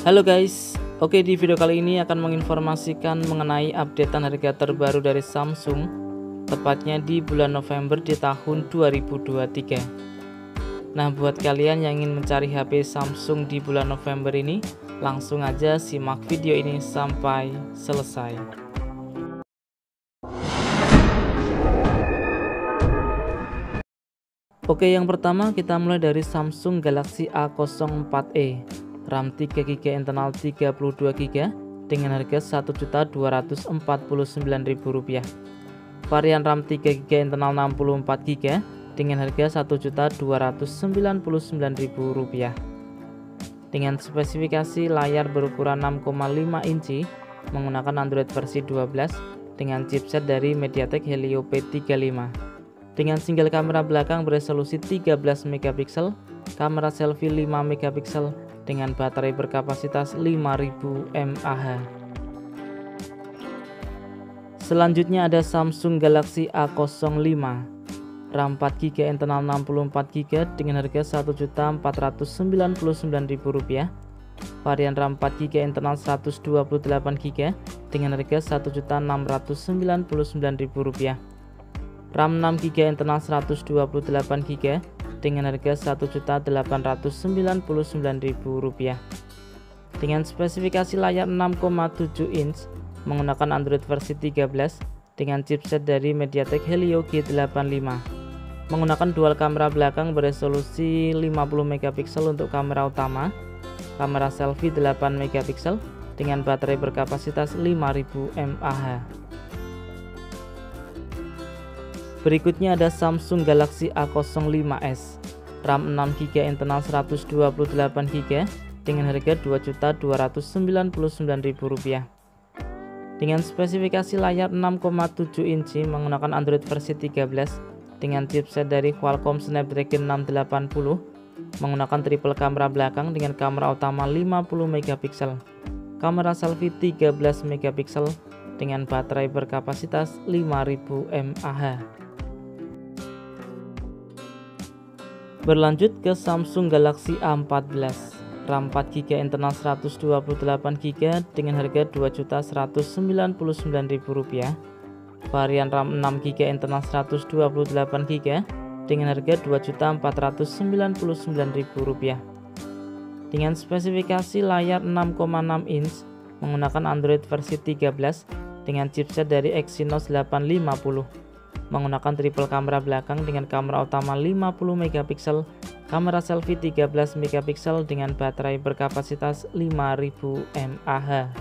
Halo guys, oke, di video kali ini akan menginformasikan mengenai updatean harga terbaru dari Samsung, tepatnya di bulan November di tahun 2023. Nah, buat kalian yang ingin mencari HP Samsung di bulan November ini, langsung aja simak video ini sampai selesai. Oke, yang pertama kita mulai dari Samsung Galaxy A04e. RAM 3GB internal 32GB dengan harga Rp1.249.000. Varian RAM 3GB internal 64GB dengan harga Rp1.299.000. Dengan spesifikasi layar berukuran 6,5 inci menggunakan Android versi 12 dengan chipset dari MediaTek Helio P35. Dengan single kamera belakang beresolusi 13MP, kamera selfie 5MP dengan baterai berkapasitas 5000 mAh. Selanjutnya ada Samsung Galaxy A05, RAM 4GB internal 64GB dengan harga Rp1.499.000. Varian RAM 4GB internal 128GB dengan harga Rp1.699.000. RAM 6GB internal 128GB dengan harga Rp1.899.000. Dengan spesifikasi layar 6,7 inch menggunakan Android versi 13 dengan chipset dari MediaTek Helio G85. Menggunakan dual kamera belakang beresolusi 50MP untuk kamera utama, kamera selfie 8MP dengan baterai berkapasitas 5000 mAh. Berikutnya ada Samsung Galaxy A05s, RAM 6GB internal 128GB dengan harga Rp2.299.000. Dengan spesifikasi layar 6,7 inci menggunakan Android versi 13 dengan chipset dari Qualcomm Snapdragon 680, menggunakan triple kamera belakang dengan kamera utama 50MP, kamera selfie 13MP dengan baterai berkapasitas 5000 mAh. Berlanjut ke Samsung Galaxy A14, RAM 4GB internal 128GB dengan harga Rp2.199.000. Varian RAM 6GB internal 128GB dengan harga Rp2.499.000. Dengan spesifikasi layar 6,6 inch menggunakan Android versi 13 dengan chipset dari Exynos 850. Menggunakan triple kamera belakang dengan kamera utama 50MP, kamera selfie 13MP dengan baterai berkapasitas 5000 mAh.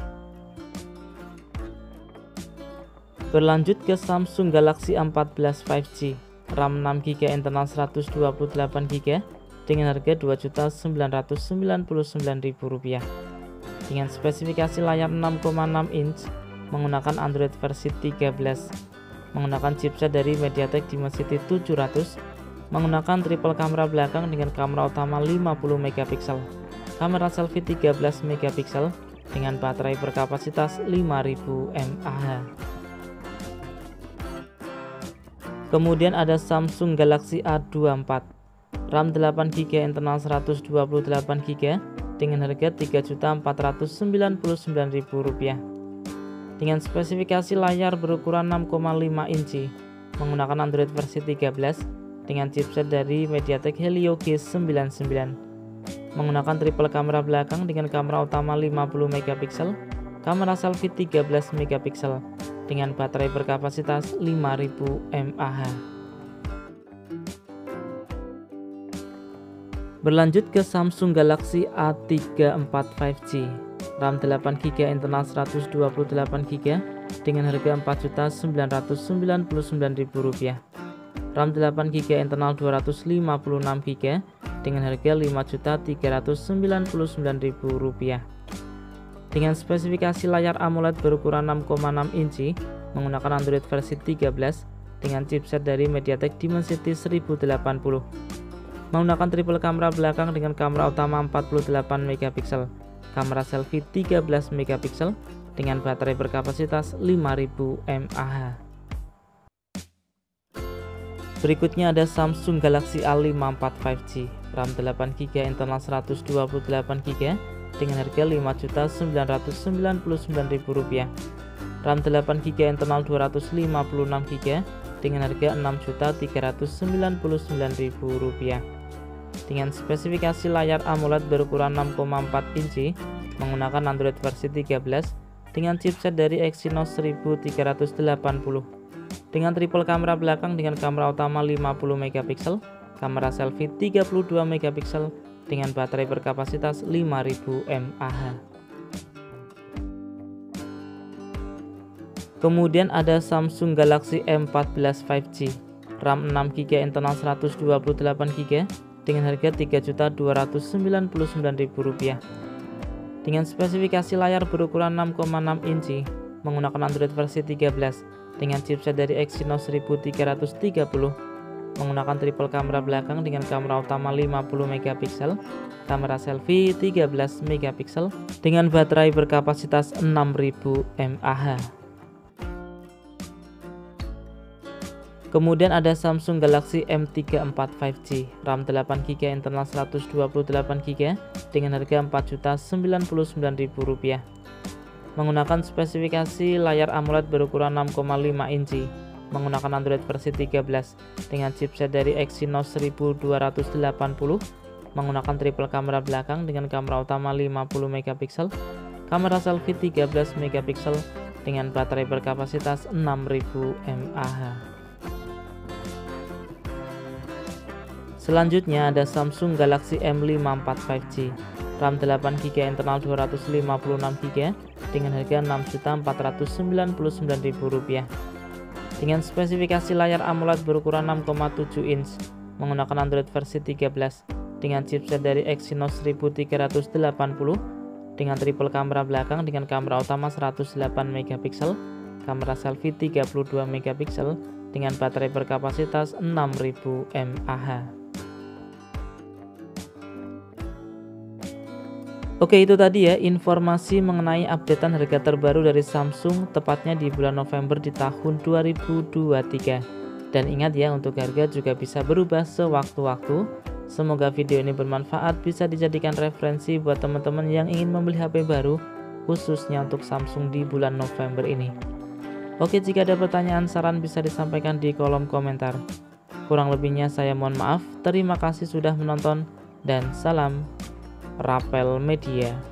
Berlanjut ke Samsung Galaxy A14 5G, RAM 6GB internal 128GB dengan harga Rp2.999.000. Dengan spesifikasi layar 6,6 inch menggunakan Android versi 13. Menggunakan chipset dari MediaTek Dimensity 700, menggunakan triple kamera belakang dengan kamera utama 50MP, kamera selfie 13MP dengan baterai berkapasitas 5000 mAh. Kemudian ada Samsung Galaxy A24, RAM 8GB internal 128GB dengan harga Rp3.499.000. Dengan spesifikasi layar berukuran 6,5 inci menggunakan Android versi 13 dengan chipset dari MediaTek Helio G99, menggunakan triple kamera belakang dengan kamera utama 50MP, kamera selfie 13MP dengan baterai berkapasitas 5000 mAh. Berlanjut ke Samsung Galaxy A34 5G, RAM 8GB internal 128GB dengan harga Rp4.999.000. RAM 8GB internal 256GB dengan harga Rp5.399.000. Dengan spesifikasi layar AMOLED berukuran 6,6 inci menggunakan Android versi 13 dengan chipset dari MediaTek Dimensity 1080. Menggunakan triple kamera belakang dengan kamera utama 48MP, kamera selfie 13MP dengan baterai berkapasitas 5000 mAh. Berikutnya ada Samsung Galaxy A54 5G, RAM 8GB internal 128GB dengan harga Rp5.999.000. RAM 8GB internal 256GB dengan harga Rp6.399.000. Dengan spesifikasi layar AMOLED berukuran 6,4 inci menggunakan Android versi 13 dengan chipset dari Exynos 1380, dengan triple kamera belakang dengan kamera utama 50 megapiksel, kamera selfie 32 megapiksel dengan baterai berkapasitas 5000 mAh. Kemudian ada Samsung Galaxy M14 5G, RAM 6GB internal 128GB dengan harga Rp3.299.000. Dengan spesifikasi layar berukuran 6,6 inci menggunakan Android versi 13 dengan chipset dari Exynos 1330, menggunakan triple kamera belakang dengan kamera utama 50 megapiksel, kamera selfie 13 megapiksel dengan baterai berkapasitas 6000 mAh. Kemudian ada Samsung Galaxy M34 5G, RAM 8GB internal 128GB dengan harga Rp4.099.000. Menggunakan spesifikasi layar AMOLED berukuran 6,5 inci menggunakan Android versi 13 dengan chipset dari Exynos 1280, menggunakan triple kamera belakang dengan kamera utama 50 megapiksel, kamera selfie 13 megapiksel dengan baterai berkapasitas 6000 mAh. Selanjutnya ada Samsung Galaxy M54 5G, RAM 8GB internal 256GB dengan harga Rp6.499.000. Dengan spesifikasi layar AMOLED berukuran 6,7 inch menggunakan Android versi 13 dengan chipset dari Exynos 1380, dengan triple kamera belakang dengan kamera utama 108 megapiksel, kamera selfie 32 megapiksel dengan baterai berkapasitas 6000 mAh. Oke, itu tadi ya informasi mengenai updatean harga terbaru dari Samsung tepatnya di bulan November di tahun 2023. Dan ingat ya, untuk harga juga bisa berubah sewaktu-waktu. Semoga video ini bermanfaat, bisa dijadikan referensi buat teman-teman yang ingin membeli HP baru khususnya untuk Samsung di bulan November ini. Oke, jika ada pertanyaan saran bisa disampaikan di kolom komentar. Kurang lebihnya saya mohon maaf. Terima kasih sudah menonton dan salam Rapel Media.